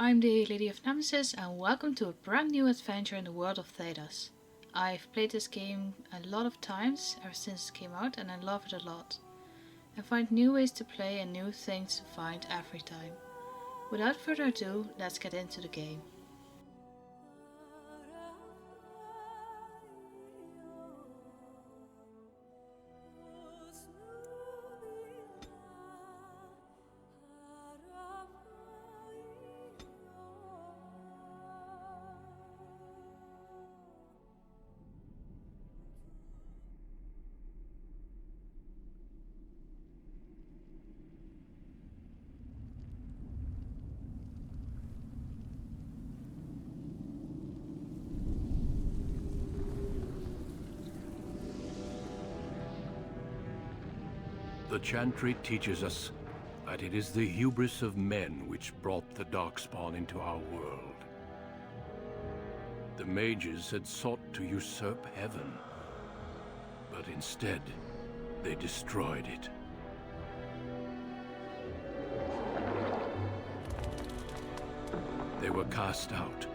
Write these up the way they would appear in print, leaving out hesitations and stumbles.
I'm the LadyofNemesis and welcome to a brand new adventure in the world of Thedas. I've played this game a lot of times ever since it came out and I love it a lot. I find new ways to play and new things to find every time. Without further ado, let's get into the game. The Chantry teaches us that it is the hubris of men which brought the Darkspawn into our world. The mages had sought to usurp heaven, but instead, they destroyed it. They were cast out,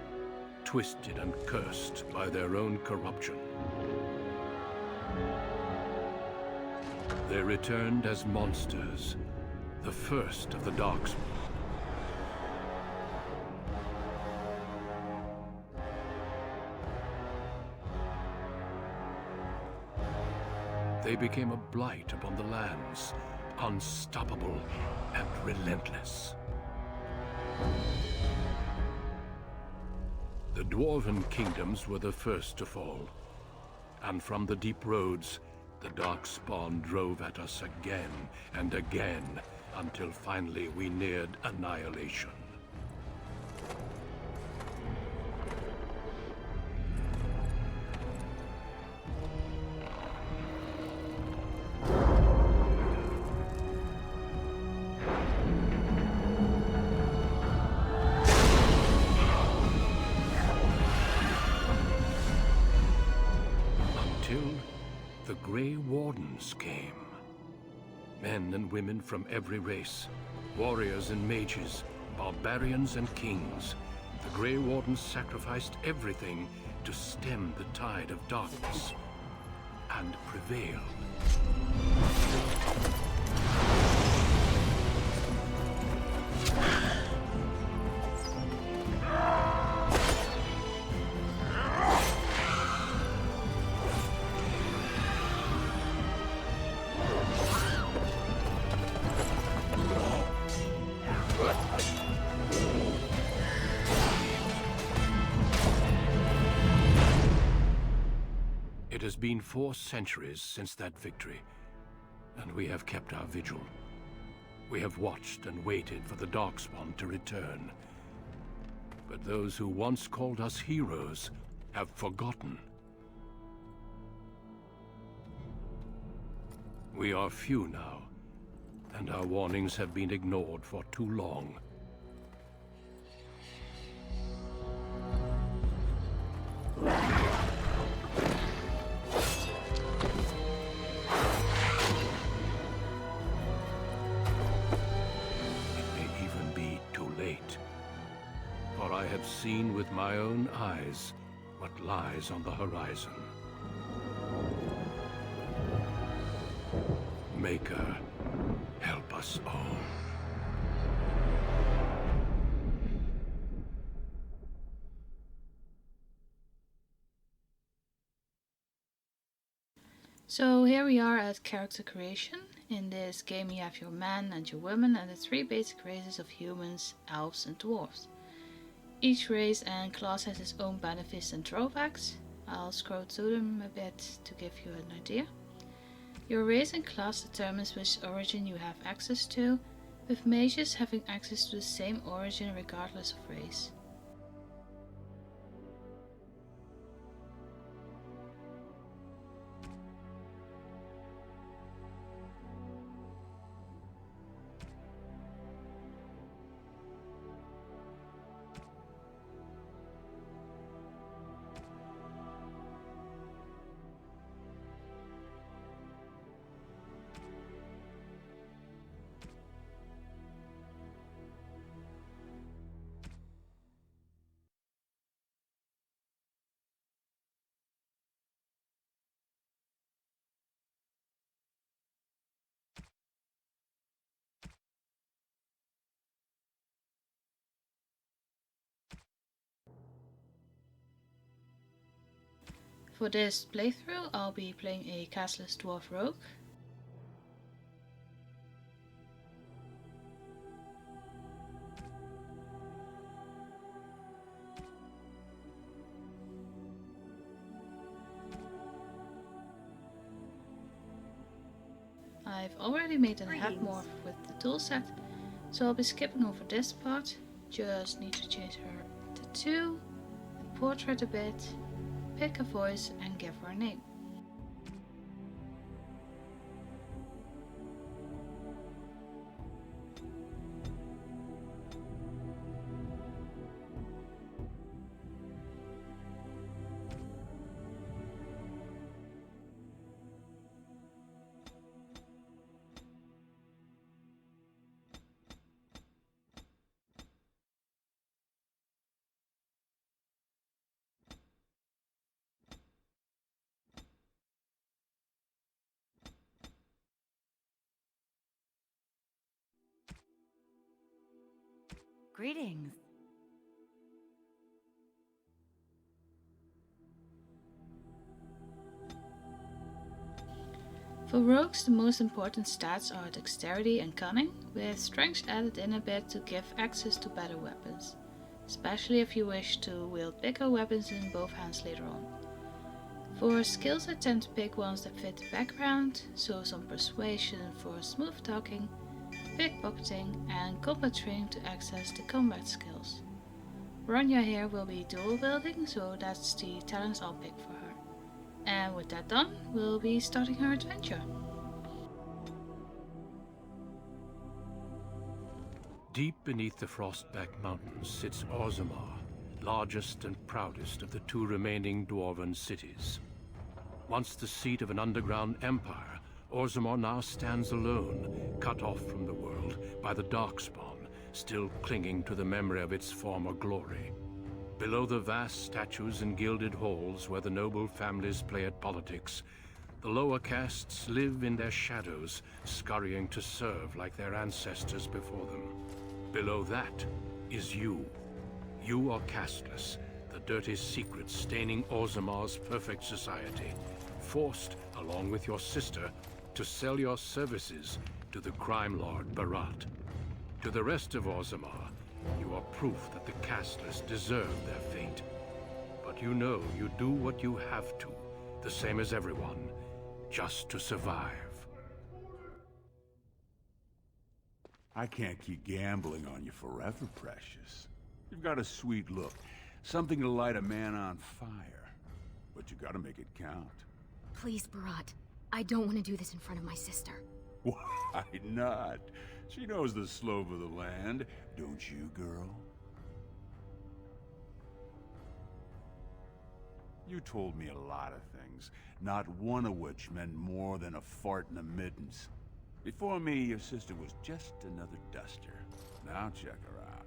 twisted and cursed by their own corruption. They returned as monsters, the first of the Darkspawn. They became a blight upon the lands, unstoppable and relentless. The Dwarven kingdoms were the first to fall, and from the deep roads, the Darkspawn drove at us again and again, until finally we neared annihilation. Until the Grey Wardens came. Men and women from every race, warriors and mages, barbarians and kings. The Grey Wardens sacrificed everything to stem the tide of darkness, and prevailed. It has been 4 centuries since that victory, and we have kept our vigil. We have watched and waited for the Darkspawn to return. But those who once called us heroes have forgotten. We are few now, and our warnings have been ignored for too long. For I have seen with my own eyes what lies on the horizon. Maker, help us all. So here we are at character creation. In this game you have your man and your woman and the 3 basic races of humans, elves and dwarves. Each race and class has its own benefits and drawbacks. I'll scroll through them a bit to give you an idea. Your race and class determines which origin you have access to, with mages having access to the same origin regardless of race. For this playthrough, I'll be playing a casteless dwarf rogue. I've already made a head morph with the toolset, so I'll be skipping over this part. Just need to change her tattoo, the portrait a bit, pick a voice and give her a name. Greetings. For rogues, the most important stats are dexterity and cunning, with strength added in a bit to give access to better weapons, especially if you wish to wield bigger weapons in both hands later on. For skills, I tend to pick ones that fit the background, so some persuasion for smooth talking, pickpocketing and combat training to access the combat skills. Ronja here will be dual wielding, so that's the talents I'll pick for her. And with that done, we'll be starting her adventure. Deep beneath the Frostback Mountains sits Orzammar, largest and proudest of the two remaining dwarven cities. Once the seat of an underground empire, Orzammar now stands alone, cut off from the world by the Darkspawn, still clinging to the memory of its former glory. Below the vast statues and gilded halls where the noble families play at politics, the lower castes live in their shadows, scurrying to serve like their ancestors before them. Below that is you. You are casteless, the dirty secret staining Orzammar's perfect society, forced, along with your sister, to sell your services to the crime lord Barat. To the rest of Orzammar, you are proof that the casteless deserve their fate. But you know you do what you have to, the same as everyone, just to survive. I can't keep gambling on you forever, Precious. You've got a sweet look, something to light a man on fire. But you gotta make it count. Please, Barat. I don't want to do this in front of my sister. Why not? She knows the slope of the land, don't you, girl? You told me a lot of things, not one of which meant more than a fart in the middens. Before me, your sister was just another duster. Now check her out.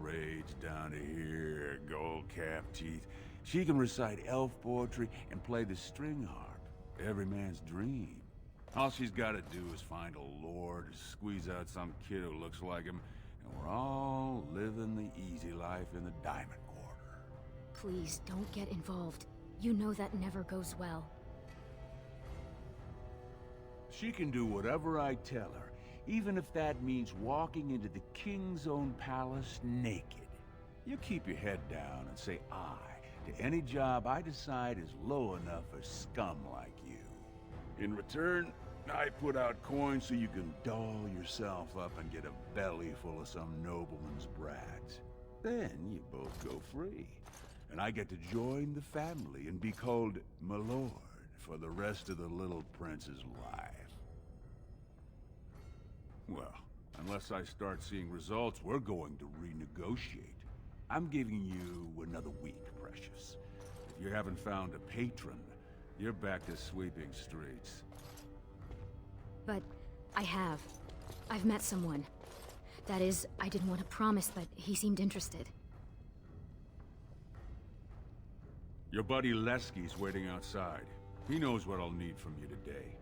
Braids down to here, gold-capped teeth. She can recite elf poetry and play the string harp. Every man's dream. All she's got to do is find a lord, squeeze out some kid who looks like him, and we're all living the easy life in the Diamond Quarter. Please, don't get involved. You know that never goes well. She can do whatever I tell her, even if that means walking into the king's own palace naked. You keep your head down and say aye to any job I decide is low enough for scum like you. In return, I put out coins so you can doll yourself up and get a belly full of some nobleman's brats. Then you both go free, and I get to join the family and be called my lord for the rest of the little prince's life. Well, unless I start seeing results, we're going to renegotiate. I'm giving you another week, Precious. If you haven't found a patron, you're back to sweeping streets. But I have. I've met someone. That is, I didn't want to promise, but he seemed interested. Your buddy Lesky's waiting outside. He knows what I'll need from you today.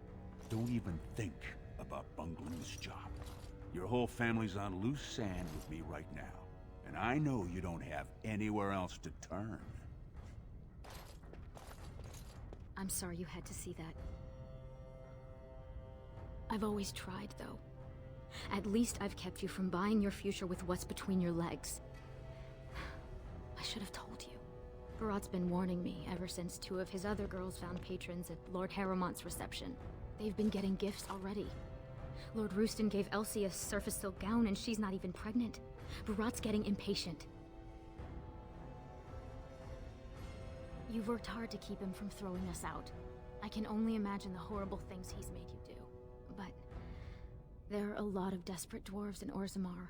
Don't even think about bungling this job. Your whole family's on loose sand with me right now. And I know you don't have anywhere else to turn. I'm sorry you had to see that. I've always tried, though. At least I've kept you from buying your future with what's between your legs. I should have told you. Barat's been warning me ever since 2 of his other girls found patrons at Lord Harrowmont's reception. They've been getting gifts already. Lord Rooston gave Elsie a surface silk gown and she's not even pregnant. Barat's getting impatient. You've worked hard to keep him from throwing us out. I can only imagine the horrible things he's made you do. But there are a lot of desperate dwarves in Orzammar.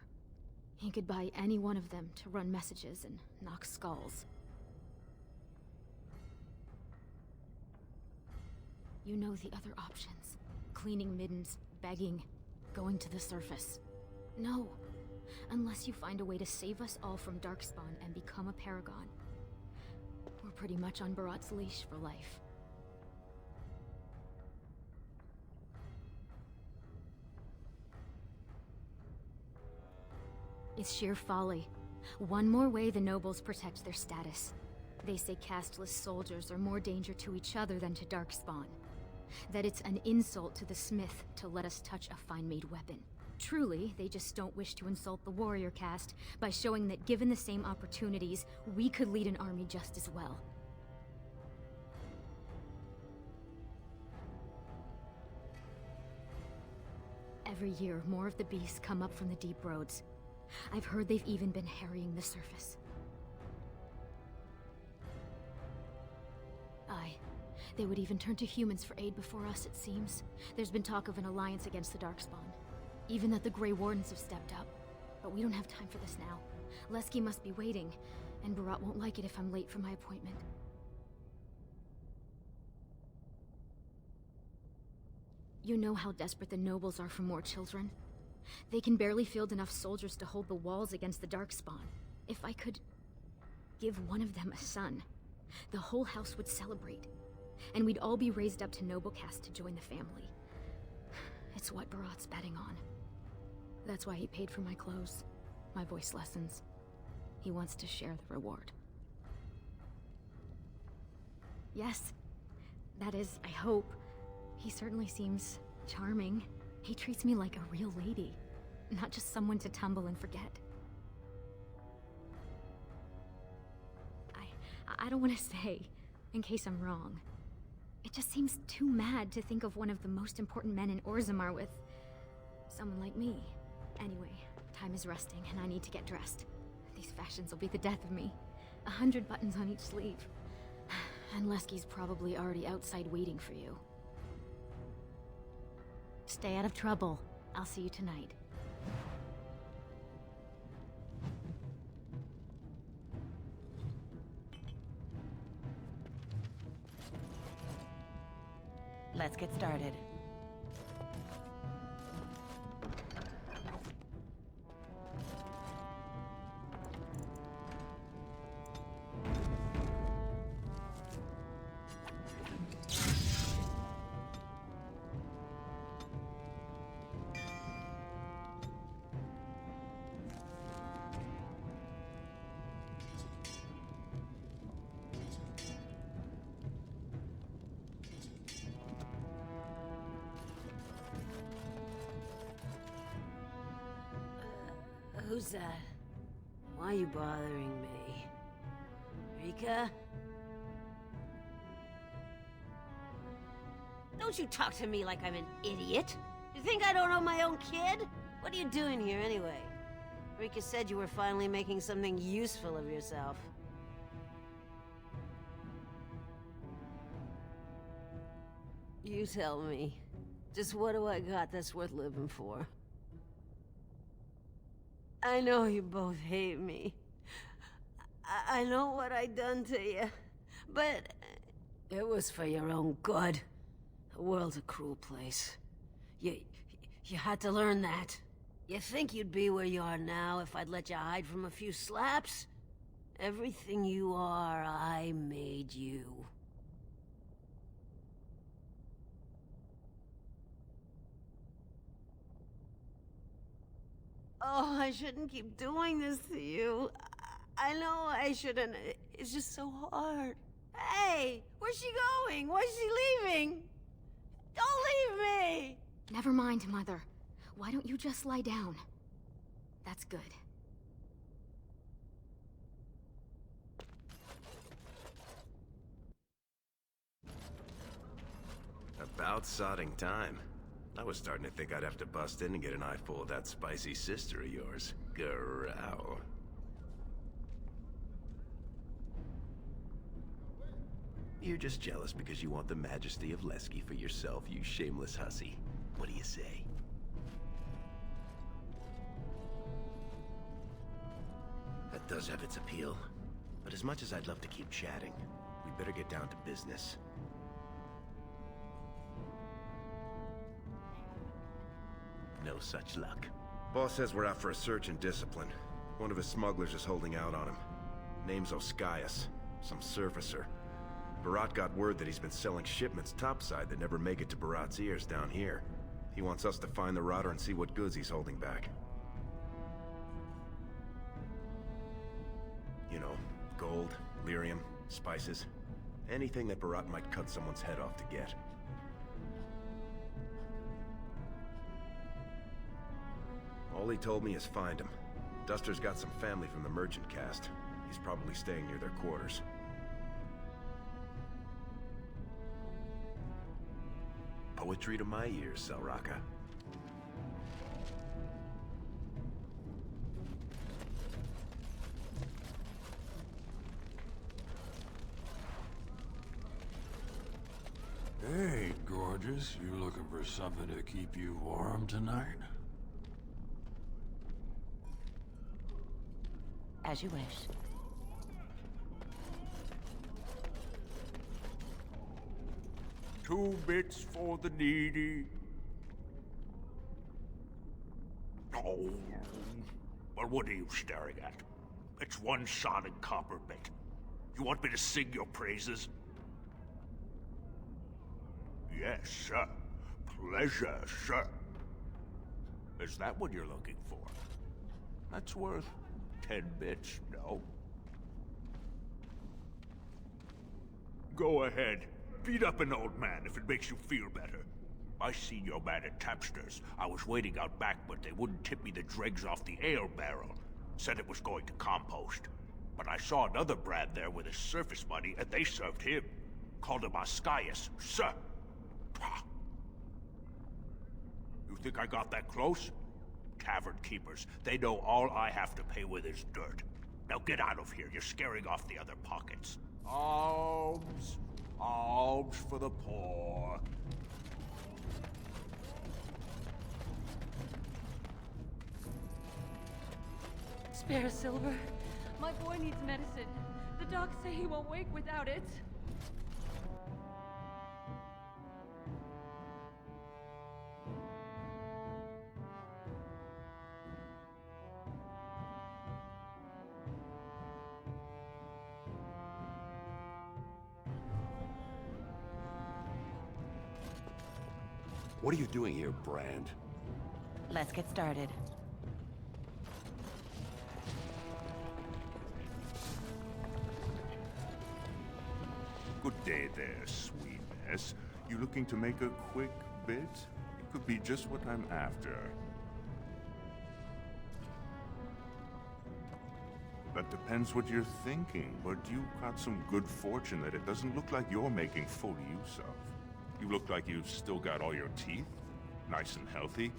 He could buy any one of them to run messages and knock skulls. You know the other options. Cleaning middens, begging, going to the surface. No. Unless you find a way to save us all from Darkspawn and become a paragon. We're pretty much on Barat's leash for life. It's sheer folly. One more way the nobles protect their status. They say casteless soldiers are more danger to each other than to Darkspawn. That it's an insult to the smith to let us touch a fine-made weapon. Truly, they just don't wish to insult the warrior caste by showing that given the same opportunities, we could lead an army just as well. Every year, more of the beasts come up from the deep roads. I've heard they've even been harrying the surface. Aye. They would even turn to humans for aid before us, it seems. There's been talk of an alliance against the Darkspawn. Even that the Grey Wardens have stepped up. But we don't have time for this now. Lesky must be waiting, and Barat won't like it if I'm late for my appointment. You know how desperate the nobles are for more children? They can barely field enough soldiers to hold the walls against the Darkspawn. If I could give one of them a son, the whole house would celebrate. And we'd all be raised up to noble caste to join the family. It's what Barat's betting on. That's why he paid for my clothes, my voice lessons. He wants to share the reward. Yes. That is, I hope. He certainly seems charming. He treats me like a real lady, not just someone to tumble and forget. I don't want to say, in case I'm wrong. It just seems too mad to think of one of the most important men in Orzammar with someone like me. Anyway, time is resting and I need to get dressed. These fashions will be the death of me. 100 buttons on each sleeve. And Lesky's probably already outside waiting for you. Stay out of trouble. I'll see you tonight. Let's get started. Who's that? Why are you bothering me? Rika? Don't you talk to me like I'm an idiot! You think I don't know my own kid? What are you doing here anyway? Rika said you were finally making something useful of yourself. You tell me. Just what do I got that's worth living for? I know you both hate me. I know what I done to you, but it was for your own good. The world's a cruel place. You had to learn that. You think you'd be where you are now if I'd let you hide from a few slaps? Everything you are, I made you. Oh, I shouldn't keep doing this to you. I know I shouldn't. It's just so hard. Hey! Where's she going? Why's she leaving? Don't leave me! Never mind, Mother. Why don't you just lie down? That's good. About sodding time. I was starting to think I'd have to bust in and get an eyeful of that spicy sister of yours. Growl. You're just jealous because you want the majesty of Lesky for yourself, you shameless hussy. What do you say? That does have its appeal. But as much as I'd love to keep chatting, we better get down to business. No such luck. Boss says we're out for a search and discipline. One of his smugglers is holding out on him. Name's Oscius, some surfacer. Barat got word that he's been selling shipments topside that never make it to Barat's ears down here. He wants us to find the rotter and see what goods he's holding back. You know, gold, lyrium, spices. Anything that Barat might cut someone's head off to get. All he told me is find him. Duster's got some family from the merchant caste. He's probably staying near their quarters. Poetry to my ears, Selraka. Hey, gorgeous. You looking for something to keep you warm tonight? As you wish. 2 bits for the needy. Oh, well, what are you staring at? It's 1 solid copper bit. You want me to sing your praises? Yes, sir. Pleasure, sir. Is that what you're looking for? That's worth 10 bits, no? Go ahead. Beat up an old man if it makes you feel better. I seen your man at Tapster's. I was waiting out back, but they wouldn't tip me the dregs off the ale barrel. Said it was going to compost. But I saw another Brad there with his surface money, and they served him. Called him Oscius, sir. Pah. You think I got that close? Tavern keepers, they know all I have to pay with is dirt. Now get out of here, you're scaring off the other pockets. Alms! Alms for the poor. Spare silver. My boy needs medicine. The docs say he won't wake without it. What are you doing here, Brand? Let's get started. Good day there, sweetness. You looking to make a quick bit? It could be just what I'm after. That depends what you're thinking, but you've got some good fortune that it doesn't look like you're making full use of. You look like you've still got all your teeth, nice and healthy.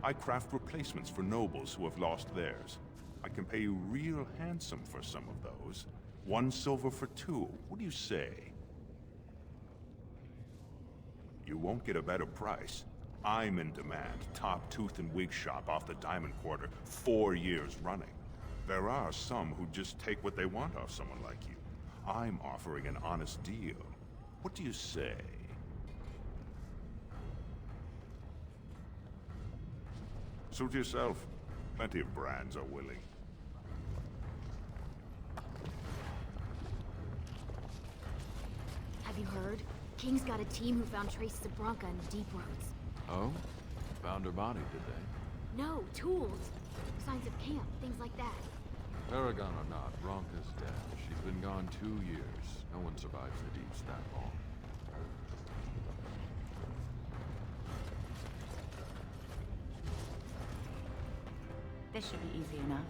I craft replacements for nobles who have lost theirs. I can pay you real handsome for some of those. 1 silver for 2. What do you say? You won't get a better price. I'm in demand, top tooth and wig shop off the Diamond Quarter, 4 years running. There are some who just take what they want off someone like you. I'm offering an honest deal. What do you say? Suit yourself. Plenty of brands are willing. Have you heard? King's got a team who found traces of Bronca in the deep roads. Oh? Found her body, did they? No, tools. Signs of camp, things like that. Paragon or not, Ronka's dead. She's been gone 2 years. No one survives the deeps that long. This should be easy enough.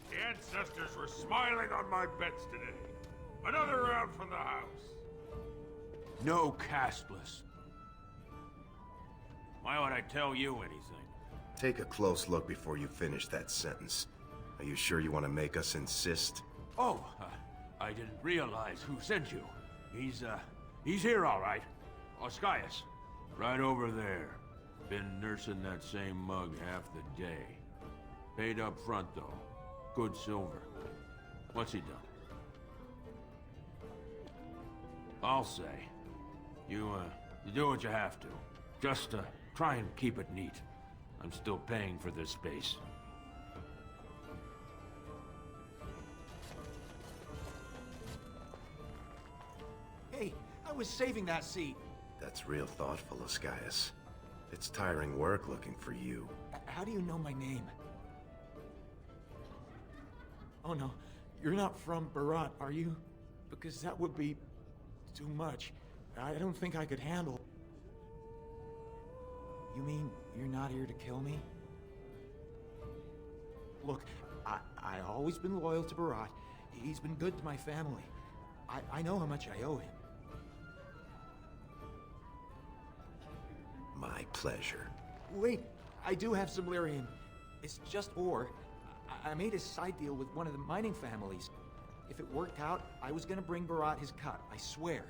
The ancestors were smiling on my bets today. Another round from the house. No casteless. Why would I tell you anything? Take a close look before you finish that sentence. Are you sure you want to make us insist? Oh, I didn't realize who sent you. He's here all right. Oscius, right over there. Been nursing that same mug half the day. Paid up front, though. Good silver. What's he done? I'll say. You do what you have to. Just, try and keep it neat. I'm still paying for this space. Hey, I was saving that seat. That's real thoughtful, Oscius. It's tiring work looking for you. How do you know my name? Oh no, you're not from Barat, are you? Because that would be too much. I don't think I could handle. You mean you're not here to kill me? Look, I always been loyal to Barat. He's been good to my family. I know how much I owe him. My pleasure. Wait, I do have some lyrium. It's just ore. I made a side deal with one of the mining families. If it worked out, I was gonna bring Barat his cut, I swear.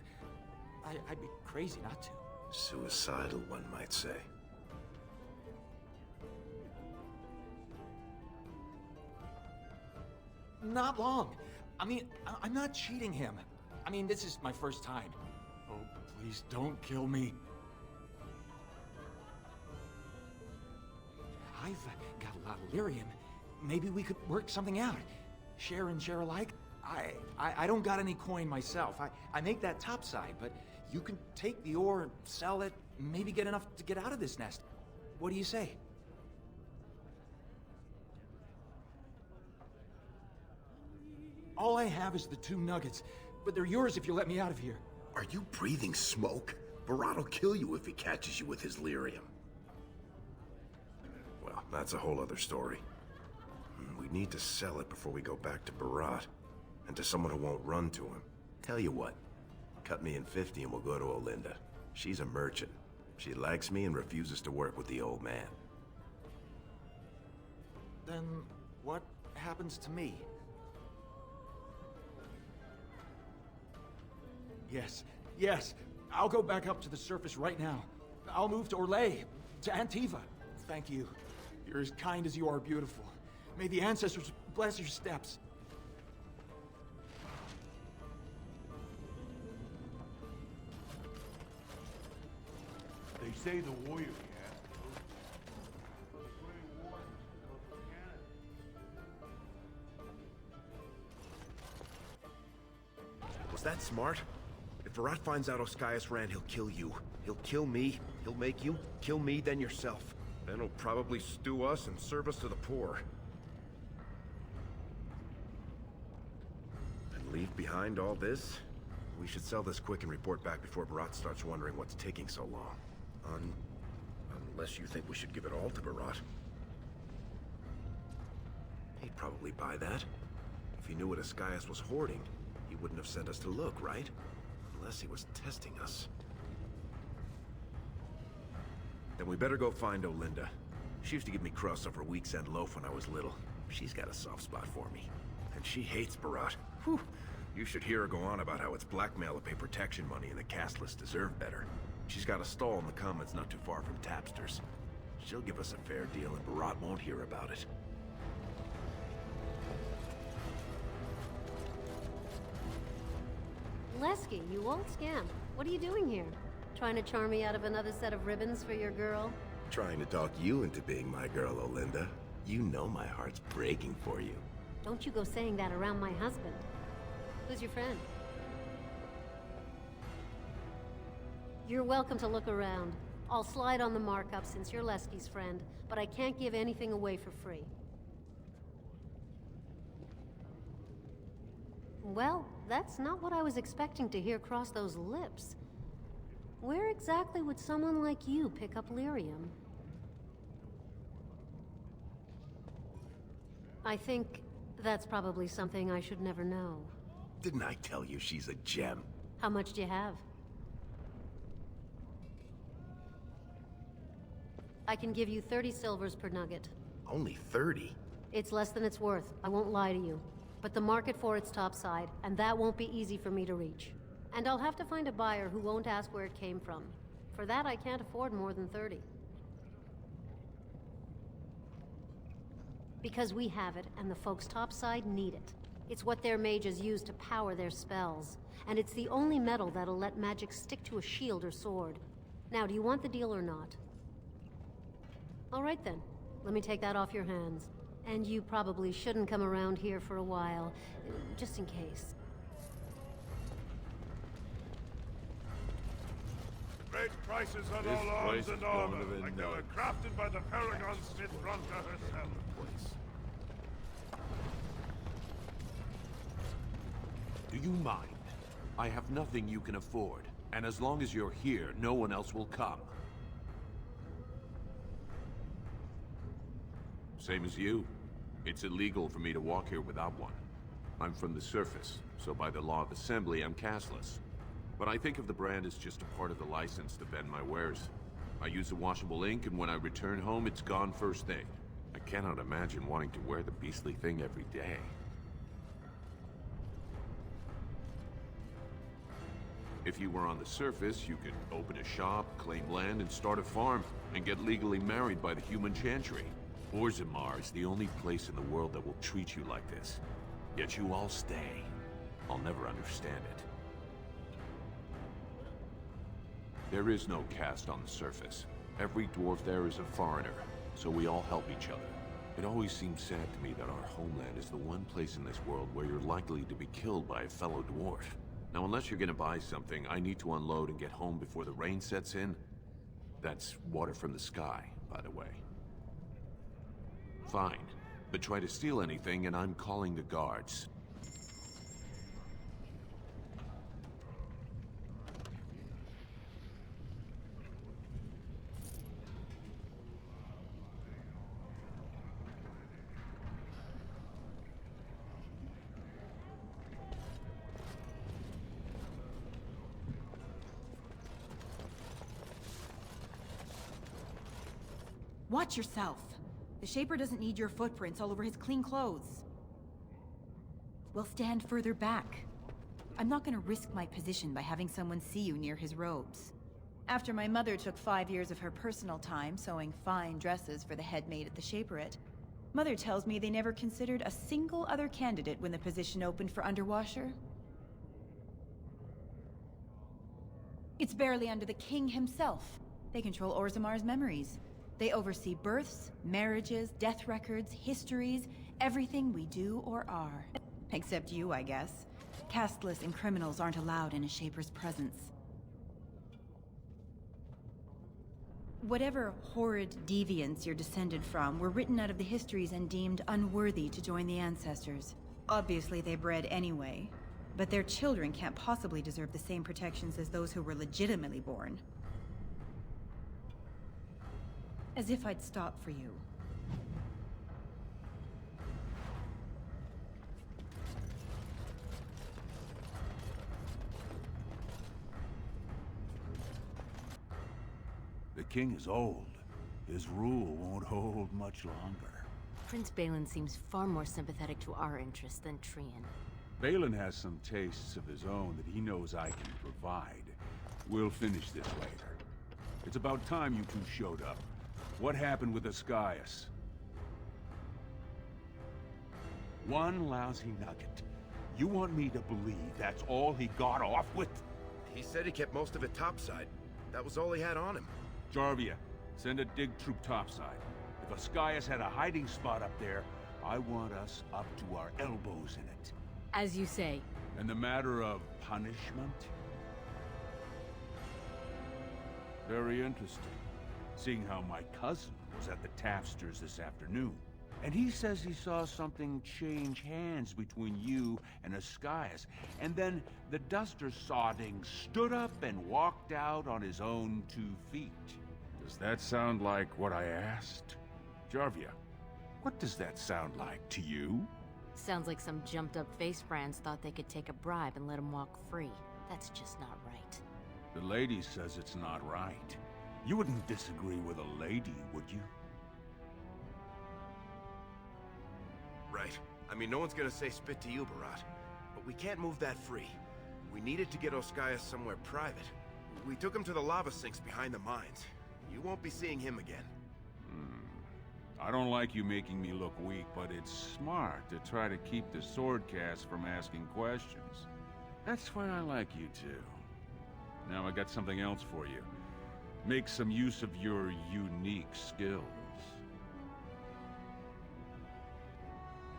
I'd be crazy not to. Suicidal, one might say. Not long. I mean, I'm not cheating him. I mean, this is my first time. Oh, please don't kill me. I've got a lot of lyrium. Maybe we could work something out. Share and share alike. I don't got any coin myself. I make that topside, but you can take the ore and sell it, maybe get enough to get out of this nest. What do you say? All I have is the 2 nuggets, but they're yours if you let me out of here. Are you breathing smoke? Barat will kill you if he catches you with his lyrium. Well, that's a whole other story. We need to sell it before we go back to Barat, and to someone who won't run to him. Tell you what, cut me in 50 and we'll go to Olinda. She's a merchant. She likes me and refuses to work with the old man. Then what happens to me? Yes, I'll go back up to the surface right now. I'll move to Orlais, to Antiva. Thank you. You're as kind as you are beautiful. May the ancestors bless your steps. They say the warrior Was that smart? If Barat finds out Oscius ran, he'll kill you. He'll kill me. He'll make you kill me, then yourself. Then he'll probably stew us and serve us to the poor. And leave behind all this? We should sell this quick and report back before Barat starts wondering what's taking so long. Unless you think we should give it all to Barat. He'd probably buy that. If he knew what Oscius was hoarding, he wouldn't have sent us to look, right? Unless he was testing us. Then we better go find Olinda. She used to give me crusts over a week's end loaf when I was little. She's got a soft spot for me. And she hates Barat. Whew. You should hear her go on about how it's blackmail to pay protection money and the casteless deserve better. She's got a stall in the commons not too far from Tapster's. She'll give us a fair deal and Barat won't hear about it. Lesky, you old scamp. What are you doing here? Trying to charm me out of another set of ribbons for your girl? Trying to talk you into being my girl, Olinda. You know my heart's breaking for you. Don't you go saying that around my husband. Who's your friend? You're welcome to look around. I'll slide on the markup since you're Lesky's friend, but I can't give anything away for free. Well, that's not what I was expecting to hear cross those lips. Where exactly would someone like you pick up lyrium? I think that's probably something I should never know. Didn't I tell you she's a gem? How much do you have? I can give you 30 silvers per nugget. Only 30? It's less than it's worth, I won't lie to you. But the market for it's topside, and that won't be easy for me to reach. And I'll have to find a buyer who won't ask where it came from. For that, I can't afford more than 30. Because we have it, and the folks topside need it. It's what their mages use to power their spells. And it's the only metal that'll let magic stick to a shield or sword. Now, do you want the deal or not? All right then. Let me take that off your hands. And you probably shouldn't come around here for a while, just in case. Great prices on This all arms place and is armor, going to like the they were nuts. crafted by the Paragon Smith Ronja herself. Do you mind? I have nothing you can afford, and as long as you're here, no one else will come. Same as you. It's illegal for me to walk here without one. I'm from the surface, so by the law of assembly, I'm casteless. But I think of the brand as just a part of the license to vend my wares. I use a washable ink, and when I return home, it's gone first thing. I cannot imagine wanting to wear the beastly thing every day. If you were on the surface, you could open a shop, claim land, and start a farm, and get legally married by the human chantry. Orzammar is the only place in the world that will treat you like this. Yet you all stay. I'll never understand it. There is no caste on the surface. Every dwarf there is a foreigner, so we all help each other. It always seems sad to me that our homeland is the one place in this world where you're likely to be killed by a fellow dwarf. Now, unless you're gonna buy something, I need to unload and get home before the rain sets in. That's water from the sky, by the way. Fine, but try to steal anything and I'm calling the guards. Watch yourself. The Shaper doesn't need your footprints all over his clean clothes. We'll stand further back. I'm not gonna risk my position by having someone see you near his robes. After my mother took 5 years of her personal time sewing fine dresses for the head maid at the Shaperette, Mother tells me they never considered a single other candidate when the position opened for underwasher. It's barely under the king himself. They control Orzammar's memories. They oversee births, marriages, death records, histories, everything we do or are. Except you, I guess. Casteless and criminals aren't allowed in a Shaper's presence. Whatever horrid deviants you're descended from were written out of the histories and deemed unworthy to join the ancestors. Obviously they bred anyway, but their children can't possibly deserve the same protections as those who were legitimately born. As if I'd stop for you. The king is old. His rule won't hold much longer. Prince Balin seems far more sympathetic to our interests than Trian. Balin has some tastes of his own that he knows I can provide. We'll finish this later. It's about time you two showed up. What happened with Ascaius? One lousy nugget. You want me to believe that's all he got off with? He said he kept most of it topside. That was all he had on him. Jarvia, send a dig troop topside. If Ascaius had a hiding spot up there, I want us up to our elbows in it. As you say. And the matter of punishment? Very interesting. Seeing how my cousin was at the Tapsters this afternoon. And he says he saw something change hands between you and Ascaius. And then the Duster Sodding stood up and walked out on his own 2 feet. Does that sound like what I asked? Jarvia, what does that sound like to you? Sounds like some jumped-up face brands thought they could take a bribe and let him walk free. That's just not right. The lady says it's not right. You wouldn't disagree with a lady, would you? Right. I mean, no one's gonna say spit to you, Barat. But we can't move that free. We needed to get Ascaius somewhere private. We took him to the lava sinks behind the mines. You won't be seeing him again. I don't like you making me look weak, but it's smart to try to keep the swordcast from asking questions. That's why I like you too. Now I got something else for you. Make some use of your unique skills.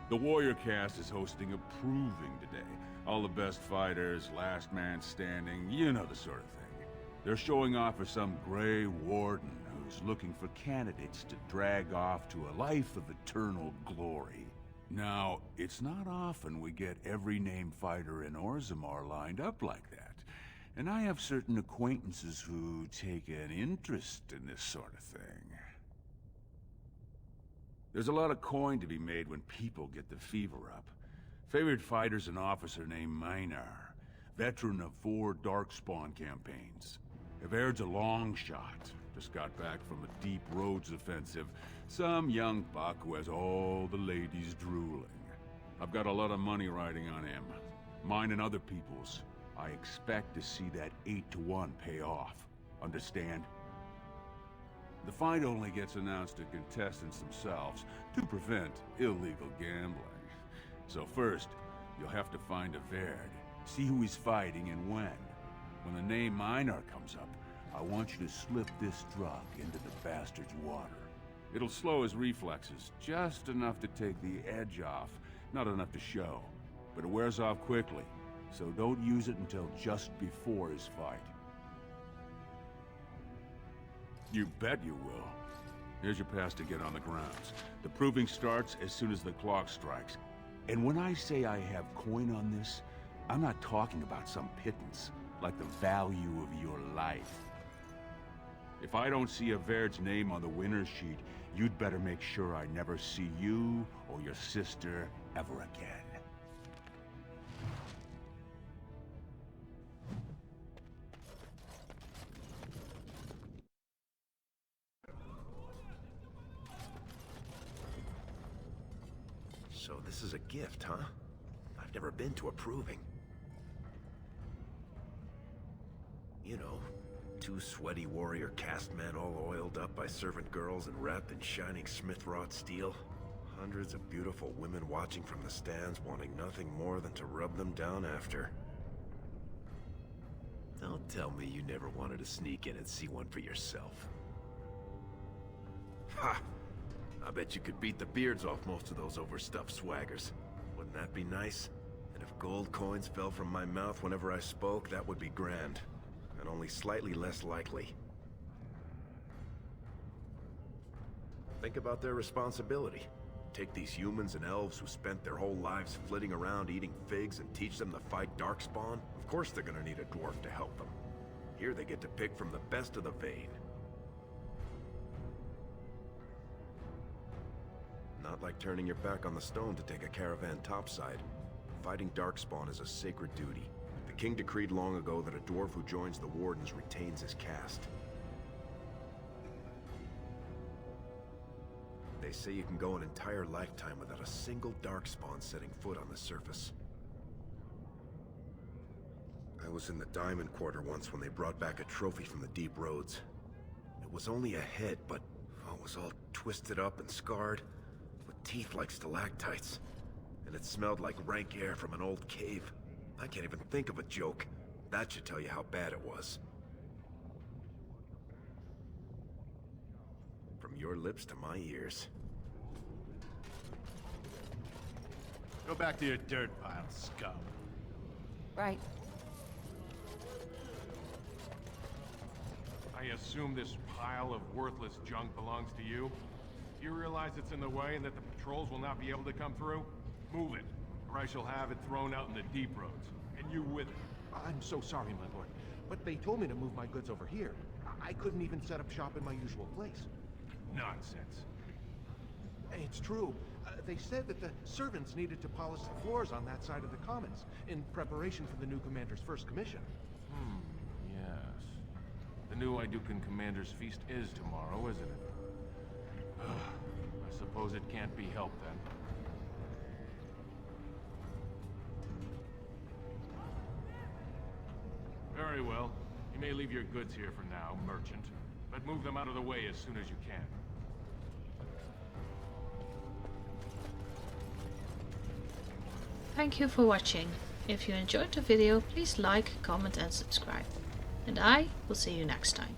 The Warrior Cast is hosting a proving today. All the best fighters, last man standing, you know the sort of thing. They're showing off for some Grey Warden who's looking for candidates to drag off to a life of eternal glory. Now, it's not often we get every named fighter in Orzammar lined up like that. And I have certain acquaintances who take an interest in this sort of thing. There's a lot of coin to be made when people get the fever up. Favorite fighter's an officer named Minar, veteran of 4 Darkspawn campaigns. Everd's a long shot, just got back from a deep roads offensive. Some young buck who has all the ladies drooling. I've got a lot of money riding on him. Mine and other people's. I expect to see that 8-to-1 pay off. Understand? The fight only gets announced to contestants themselves to prevent illegal gambling. So first, you'll have to find Everd, see who he's fighting and when. When the name Minar comes up, I want you to slip this drug into the bastard's water. It'll slow his reflexes, just enough to take the edge off, not enough to show. But it wears off quickly, so don't use it until just before his fight. You bet you will. Here's your pass to get on the grounds. The proving starts as soon as the clock strikes. And when I say I have coin on this, I'm not talking about some pittance, like the value of your life. If I don't see Everd's name on the winner's sheet, you'd better make sure I never see you or your sister ever again. So this is a gift, huh? I've never been to a proving. You know, 2 sweaty warrior cast men all oiled up by servant girls and wrapped in shining smith-wrought steel. Hundreds of beautiful women watching from the stands, wanting nothing more than to rub them down after. Don't tell me you never wanted to sneak in and see one for yourself. Ha! I bet you could beat the beards off most of those overstuffed swaggers. Wouldn't that be nice? And if gold coins fell from my mouth whenever I spoke, that would be grand. And only slightly less likely. Think about their responsibility. Take these humans and elves who spent their whole lives flitting around eating figs and teach them to fight Darkspawn. Of course they're gonna need a dwarf to help them. Here they get to pick from the best of the vein. Not like turning your back on the stone to take a caravan topside. Fighting Darkspawn is a sacred duty. The king decreed long ago that a dwarf who joins the Wardens retains his caste. They say you can go an entire lifetime without a single Darkspawn setting foot on the surface. I was in the Diamond Quarter once when they brought back a trophy from the deep roads. It was only a head, but it was all twisted up and scarred, with teeth like stalactites. And it smelled like rank air from an old cave. I can't even think of a joke. That should tell you how bad it was. From your lips to my ears. Go back to your dirt pile, scum. Right. I assume this pile of worthless junk belongs to you? Do you realize it's in the way and that the patrols will not be able to come through? Move it, or I shall have it thrown out in the deep roads. And you with it. I'm so sorry, my lord. But they told me to move my goods over here. I couldn't even set up shop in my usual place. Nonsense. It's true. They said that the servants needed to polish the floors on that side of the commons in preparation for the new commander's first commission. Yes. The new Idukan Commander's Feast is tomorrow, isn't it? I suppose it can't be helped then. Very well. You may leave your goods here for now, merchant, but move them out of the way as soon as you can. Thank you for watching. If you enjoyed the video, please like, comment and subscribe. And I will see you next time.